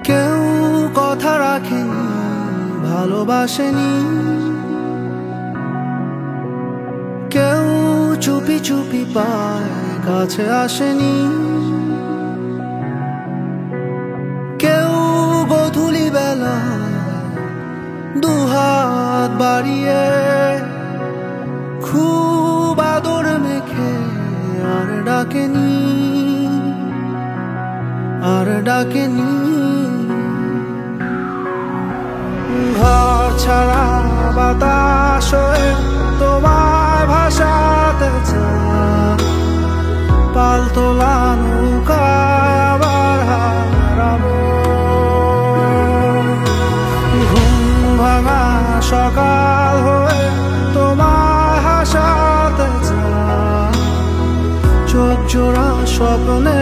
কেউ কথা রাখেনি, ভালোবাসেনি, কেউ চুপি চুপি পায় কাছে আসেনি, কেউ গধূলি বেলা দুহাত বাড়িয়ে খুব আদর মেখে আর ডাকেনি, আর ডাকেনি। ঘর ছাড়া বাতাস হয়ে তোমায় ভাসাতে চায়, পাল তোলা নৌকায় আবার হারাবো। ঘুম ভাঙা সকাল হয়ে তোমায় হাসাতে চায়, চোখ জোড়া স্বপ্নে